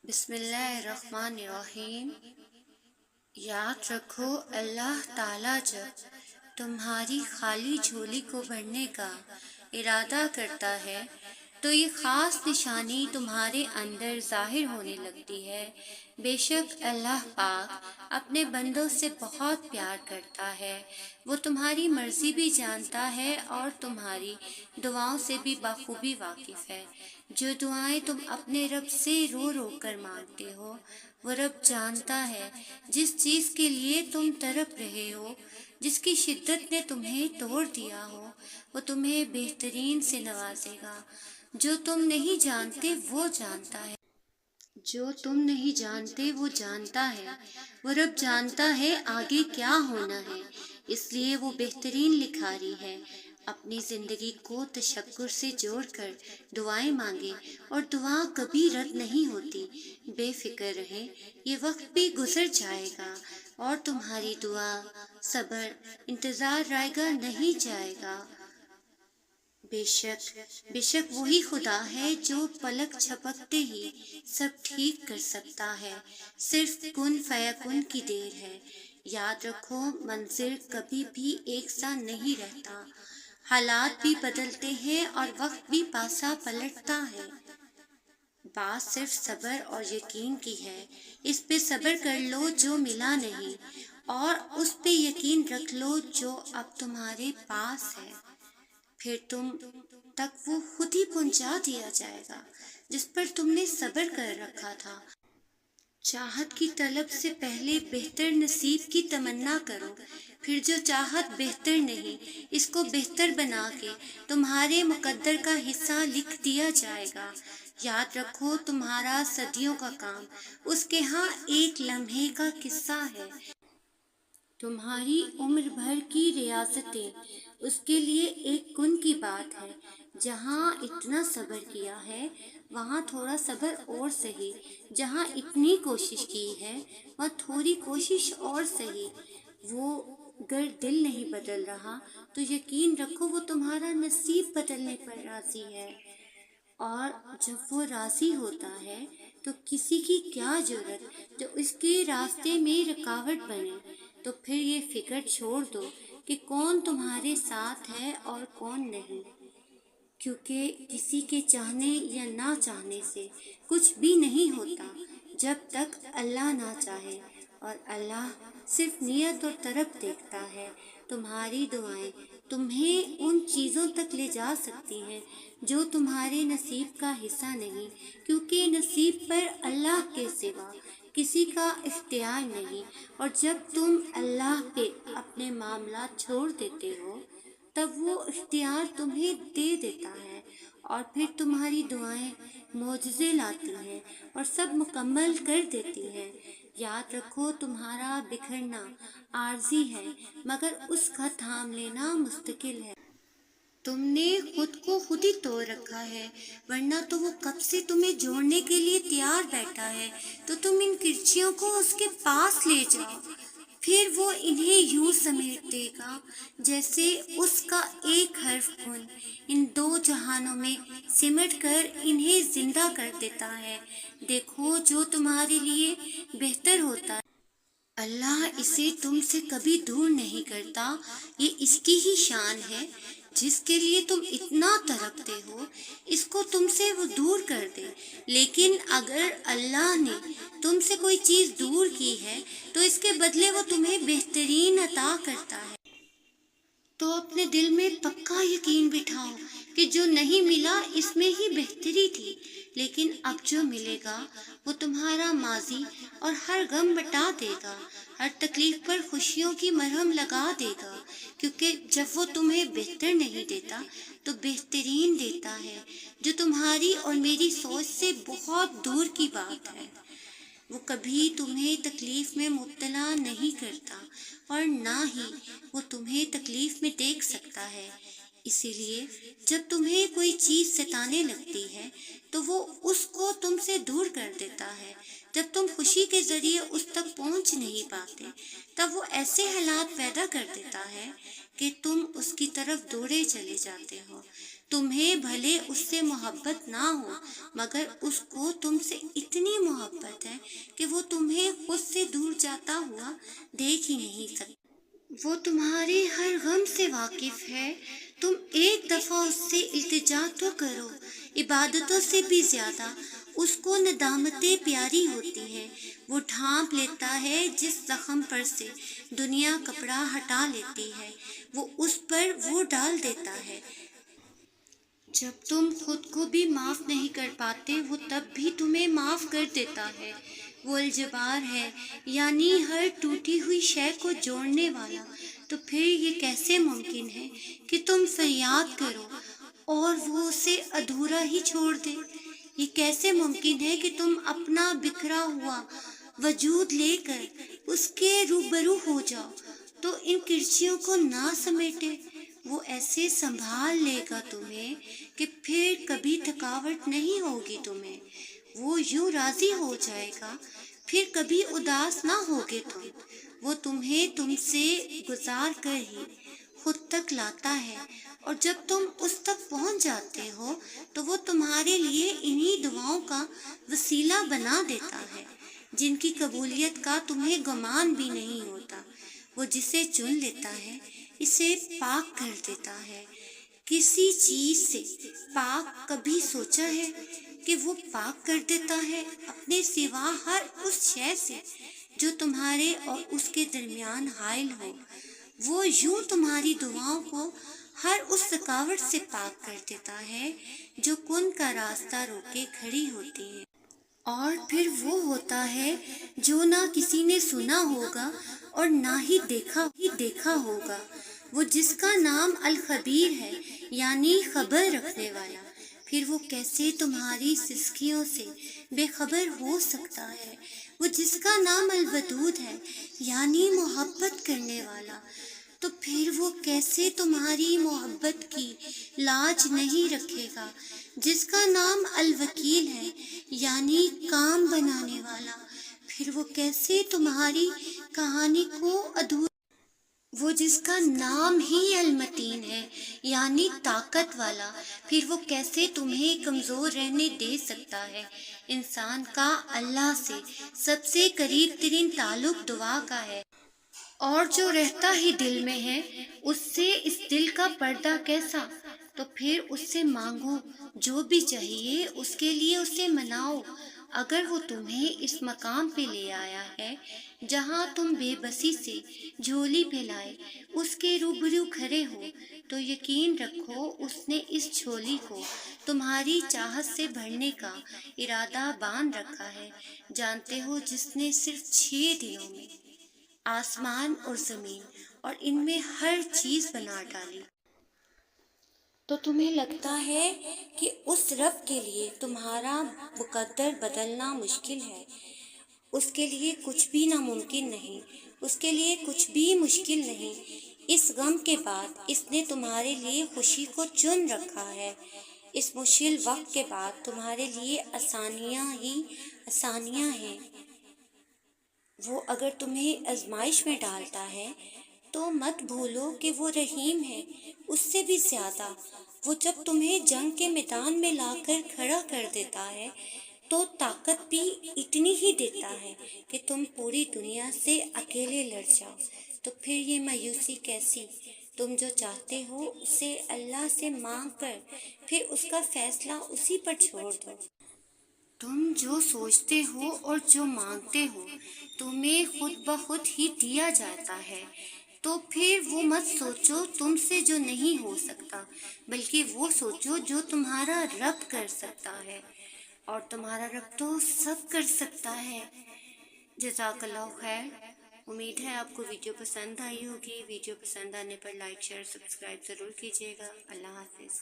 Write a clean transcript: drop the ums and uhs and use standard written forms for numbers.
بسم اللہ الرحمن الرحیم۔ یاد رکھو اللہ تعالیٰ جب تمہاری خالی جھولی کو بھرنے کا ارادہ کرتا ہے تو یہ خاص نشانی تمہارے اندر ظاہر ہونے لگتی ہے۔ بے شک اللہ پاک اپنے بندوں سے بہت پیار کرتا ہے، وہ تمہاری مرضی بھی جانتا ہے اور تمہاری دعاؤں سے بھی بخوبی واقف ہے۔ جو دعائیں تم اپنے رب سے رو رو کر مانگتے ہو وہ رب جانتا ہے۔ جس چیز کے لیے تم تڑپ رہے ہو، جس کی شدت نے تمہیں توڑ دیا ہو، وہ تمہیں بہترین سے نوازے گا۔ جو تم نہیں جانتے وہ جانتا ہے، جو تم نہیں جانتے وہ جانتا ہے۔ وہ رب جانتا ہے آگے کیا ہونا ہے، اس لیے وہ بہترین لکھاری ہے۔ اپنی زندگی کو تشکر سے جوڑ کر دعائیں مانگیں اور دعا کبھی رد نہیں ہوتی۔ بے فکر رہیں، یہ وقت بھی گزر جائے گا اور تمہاری دعا، صبر، انتظار رائے گا نہیں جائے گا۔ بے شک وہی خدا ہے جو پلک جھپکتے ہی سب ٹھیک کر سکتا ہے، صرف کن فیکن کی دیر ہے۔ یاد رکھو منظر کبھی بھی ایک سا نہیں رہتا، حالات بھی بدلتے ہیں اور وقت بھی پاسا پلٹتا ہے۔ بات صرف صبر اور یقین کی ہے، اس پہ صبر کر لو جو ملا نہیں، اور اس پہ یقین رکھ لو جو اب تمہارے پاس ہے، پھر تم تک وہ خود ہی پہنچا دیا جائے گا جس پر تم نے صبر کر رکھا تھا۔ چاہت کی طلب سے پہلے بہتر نصیب کی تمنا کرو، پھر جو چاہت بہتر نہیں اس کو بہتر بنا کے تمہارے مقدر کا حصہ لکھ دیا جائے گا۔ یاد رکھو تمہارا صدیوں کا کام اس کے ہاں ایک لمحے کا قصہ ہے۔ تمہاری عمر بھر کی ریاضتیں اس کے لیے ایک کن کی بات ہے۔ جہاں اتنا صبر کیا ہے وہاں تھوڑا صبر اور سہی، جہاں اتنی کوشش کی ہے وہاں تھوڑی کوشش اور سہی۔ وہ گر دل نہیں بدل رہا تو یقین رکھو وہ تمہارا نصیب بدلنے پر راضی ہے، اور جب وہ راضی ہوتا ہے تو کسی کی کیا جرأت جو اس کے راستے میں رکاوٹ بنے۔ تو پھر یہ فکر چھوڑ دو کہ کون تمہارے ساتھ ہے اور کون نہیں، کیونکہ کسی کے چاہنے یا نہ چاہنے سے کچھ بھی نہیں ہوتا جب تک اللہ نہ چاہے، اور اللہ صرف نیت اور طرف دیکھتا ہے۔ تمہاری دعائیں تمہیں ان چیزوں تک لے جا سکتی ہیں جو تمہارے نصیب کا حصہ نہیں، کیونکہ نصیب پر اللہ کے سوا کسی کا اختیار نہیں، اور جب تم اللہ پہ اپنے معاملات چھوڑ دیتے ہو تب وہ اختیار تمہیں دے دیتا ہے، اور پھر تمہاری دعائیں معجزے لاتی ہیں اور سب مکمل کر دیتی ہیں۔ یاد رکھو تمہارا بکھرنا عارضی ہے مگر اس کا تھام لینا مستقل ہے۔ تم نے خود کو خود ہی توڑ رکھا ہے، ورنہ تو وہ کب سے تمہیں جوڑنے کے لیے تیار بیٹھا ہے۔ تو تم ان کرچیوں کو اس کے پاس لے جاؤ، پھر وہ انہیں یوں سمیٹ دے گا جیسے اس کا ایک حرف کن ان دو جہانوں میں سمٹ کر انہیں زندہ کر دیتا ہے۔ دیکھو جو تمہارے لیے بہتر ہوتا ہے اللہ اسے تم سے کبھی دور نہیں کرتا، یہ اس کی ہی شان ہے۔ جس کے لیے تم اتنا تڑپتے ہو اس کو تم سے وہ دور کر دے، لیکن اگر اللہ نے تم سے کوئی چیز دور کی ہے تو اس کے بدلے وہ تمہیں بہترین عطا کرتا ہے۔ تو اپنے دل میں پکا یقین بٹھاؤ کہ جو نہیں ملا اس میں ہی بہتری تھی، لیکن اب جو ملے گا وہ تمہارا ماضی اور ہر غم مٹا دے گا، ہر تکلیف پر خوشیوں کی مرہم لگا دے گا، کیونکہ جب وہ تمہیں بہتر نہیں دیتا تو بہترین دیتا ہے، جو تمہاری اور میری سوچ سے بہت دور کی بات ہے۔ وہ کبھی تمہیں تکلیف میں مبتلا نہیں کرتا اور نہ ہی وہ تمہیں تکلیف میں دیکھ سکتا ہے، اسی لیے جب تمہیں کوئی چیز ستانے لگتی ہے تو وہ اس کو تم سے دور کر دیتا ہے۔ جب تم خوشی کے ذریعے اس تک پہنچ نہیں پاتے تب وہ ایسے حالات پیدا کر دیتا ہے کہ تم اس کی طرف دوڑے چلے جاتے ہو۔ تمہیں بھلے اس سے محبت نہ ہو، مگر اس کو تم سے اتنی محبت ہے کہ وہ تمہیں خود سے دور جاتا ہوا دیکھ ہی نہیں سکتا۔ وہ تمہارے ہر غم سے واقف ہے۔ تم ایک دفعہ اس سے التجا تو کرو، عبادتوں سے بھی زیادہ اس کو ندامتیں پیاری ہوتی ہیں۔ وہ ڈھانپ لیتا ہے جس زخم پر سے دنیا کپڑا ہٹا لیتی ہے، وہ اس پر وہ ڈال دیتا ہے۔ جب تم خود کو بھی معاف نہیں کر پاتے، وہ تب بھی تمہیں معاف کر دیتا ہے۔ وہ الجبار ہے، یعنی ہر ٹوٹی ہوئی شے کو جوڑنے والا۔ تو پھر یہ کیسے ممکن ہے کہ تم فریاد کرو اور وہ اسے ادھورا ہی چھوڑ دے؟ یہ کیسے ممکن ہے کہ تم اپنا بکھرا ہوا وجود لے کر اس کے روبرو ہو جاؤ تو ان کرچیوں کو نہ سمیٹے؟ وہ ایسے سنبھال لے گا تمہیں کہ پھر کبھی تھکاوٹ نہیں ہوگی تمہیں۔ وہ یوں راضی ہو جائے گا، پھر کبھی اداس نہ ہوگے تم۔ وہ تمہیں تم سے گزار کر ہی خود تک لاتا ہے، اور جب تم اس تک پہنچ جاتے ہو تو وہ تمہارے لیے انہی دعاؤں کا وسیلہ بنا دیتا ہے جن کی قبولیت کا تمہیں گمان بھی نہیں ہوتا۔ وہ جسے چن لیتا ہے اسے پاک کر دیتا ہے۔ کسی چیز سے پاک کبھی سوچا ہے کہ وہ پاک کر دیتا ہے اپنے سوا ہر اس شے سے جو تمہارے اور اس کے درمیان حائل ہو؟ وہ یوں تمہاری دعاؤں کو ہر اس رکاوٹ سے پاک کر دیتا ہے جو کن کا راستہ روکے کھڑی ہوتی ہے۔ اور پھر وہ ہوتا ہے جو نہ کسی نے سنا ہوگا اور نہ ہی دیکھا ہوگا، وہ جس کا نام الخبیر ہے، یعنی خبر رکھنے والا۔ پھر وہ کیسے تمہاری سسکیوں سے بے خبر ہو سکتا ہے؟ وہ جس کا نام الودود ہے، یعنی محبت کرنے والا۔ تو پھر وہ کیسے تمہاری محبت کی لاج نہیں رکھے گا؟ جس کا نام الوکیل ہے، یعنی کام بنانے والا۔ پھر وہ کیسے تمہاری کہانی کو وہ جس کا نام ہی المتین ہے، یعنی طاقت والا۔ پھر وہ کیسے تمہیں کمزور رہنے دے سکتا ہے؟ انسان کا اللہ سے سب سے قریب ترین تعلق دعا کا ہے، اور جو رہتا ہی دل میں ہے اس سے اس دل کا پردہ کیسا؟ تو پھر اس سے مانگو، جو بھی چاہیے اس کے لیے اسے مناؤ۔ اگر وہ تمہیں اس مقام پہ لے آیا ہے جہاں تم بے بسی سے جھولی پھیلائے اس کے روبرو کھڑے ہو، تو یقین رکھو اس نے اس جھولی کو تمہاری چاہت سے بھرنے کا ارادہ باندھ رکھا ہے۔ جانتے ہو جس نے صرف 6 دنوں میں آسمان اور زمین اور ان میں ہر چیز بنا ڈالی، تو تمہیں لگتا ہے کہ اس رب کے لیے تمہارا مقدر بدلنا مشکل ہے؟ اس کے لیے کچھ بھی ناممکن نہیں، اس کے لیے کچھ بھی مشکل نہیں۔ اس غم کے بعد اس نے تمہارے لیے خوشی کو چن رکھا ہے۔ اس مشکل وقت کے بعد تمہارے لیے آسانیاں ہی آسانیاں ہیں۔ وہ اگر تمہیں آزمائش میں ڈالتا ہے تو مت بھولو کہ وہ رحیم ہے، اس سے بھی زیادہ۔ وہ جب تمہیں جنگ کے میدان میں لا کر کھڑا کر دیتا ہے تو طاقت بھی اتنی ہی دیتا ہے کہ تم پوری دنیا سے اکیلے لڑ جاؤ۔ تو پھر یہ مایوسی کیسی؟ تم جو چاہتے ہو اسے اللہ سے مانگ کر پھر اس کا فیصلہ اسی پر چھوڑ دو۔ تم جو سوچتے ہو اور جو مانگتے ہو تمہیں خود بخود ہی دیا جاتا ہے۔ تو پھر وہ مت سوچو تم سے جو نہیں ہو سکتا، بلکہ وہ سوچو جو تمہارا رب کر سکتا ہے، اور تمہارا رب تو سب کر سکتا ہے۔ جزاک اللہ خیر۔ امید ہے آپ کو ویڈیو پسند آئی ہوگی۔ ویڈیو پسند آنے پر لائک شیئر سبسکرائب ضرور کیجیے گا۔ اللہ حافظ۔